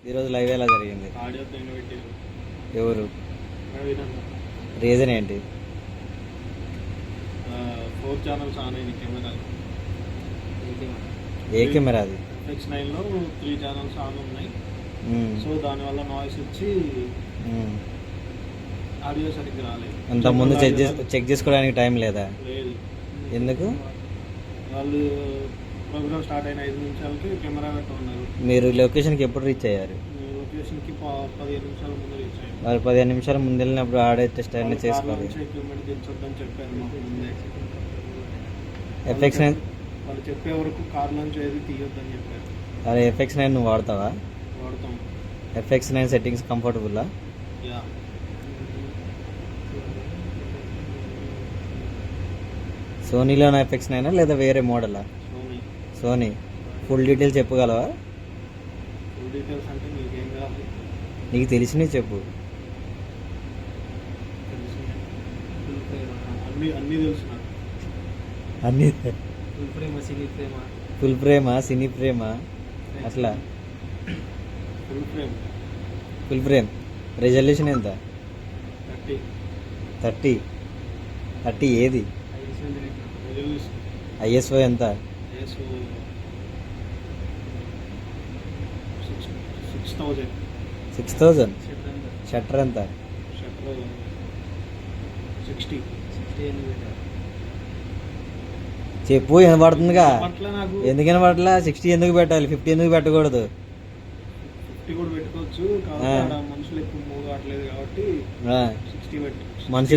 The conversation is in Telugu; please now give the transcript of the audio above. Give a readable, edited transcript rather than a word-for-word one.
ఈరోజు లైవ్ ఎలా జరిగింది? ఆడియో పైన పెట్టారు. ఎవరు? ప్రవీణ్ అన్న. రీజన్ ఏంటి? 4 ఛానల్స్ ఆన్ అయింది కెమెరా. ఏ కెమెరా అది? X9లో 3 ఛానల్స్ ఆన్ ఉన్నాయి. సో దానివల్ల నాయిస్ వచ్చి ఆడియో సరిగ్గా రాలేదు. అంతకుముందు చెక్ చేసుకోవడానికి టైం లేదా? లేదు. ఎందుకు? వాళ్ళు ప్రోగ్రామ్ స్టార్ట్ అయిన 5 నిమిషాలకి కెమెరా పెట్టుకున్నారు. మీరు లొకేషన్కి ఎప్పుడు రీచ్ అయ్యారు? లొకేషన్కి 15 నిమిషాల ముందు రీచ్ అయ్యారు. వాళ్ళు 15 నిమిషాల ముందు వెళ్ళినప్పుడు ఆడే టెస్ట్ అయినా చేసుకోవాలి. ఎక్విప్మెంట్ దించొద్దని చెప్పారు మాకు ముందే. FX9 వాళ్ళు చెప్పే వరకు కార్ నుంచి ఏది తీయొద్దని చెప్పారు. అరే FX9 నువ్వు వాడతావా? వాడతాం. FX9 settings కంఫర్టబుల్లా? యా. సోనీలోనా FX9 లేదా వేరే మోడలా? సోనీ. ఫుల్ డీటెయిల్స్ చెప్పగలవా? ఫుల్ డీటెయిల్స్ అంటే నీకేం కావాలి? నీకు తెలిసినవి చెప్పు. అన్నీ తెలుసు నాకు. అన్నీ ఫుల్ ప్రేమ, సినీ ప్రేమ. ఫుల్ ప్రేమ, సినీ ప్రేమ, అట్లా. Full frame. రెజల్యూషన్ ఎంత? 30 ఏది? ISO ఎంత? 6000. షట్టర్ ఎంత? 60. చెప్పు, వినపడుతుందిగా. నాకు ఎందుకు వినపడట్లా? 60 ఎందుకు పెట్టాలి? 50 ఎందుకు పెట్టకూడదు? 50 కూడా పెట్టుకోవచ్చు. కాబట్టి మనుషులు ఎక్కువ మూవ్ కావట్లేదు కాబట్టి 60 పెట్టు. మనుషులు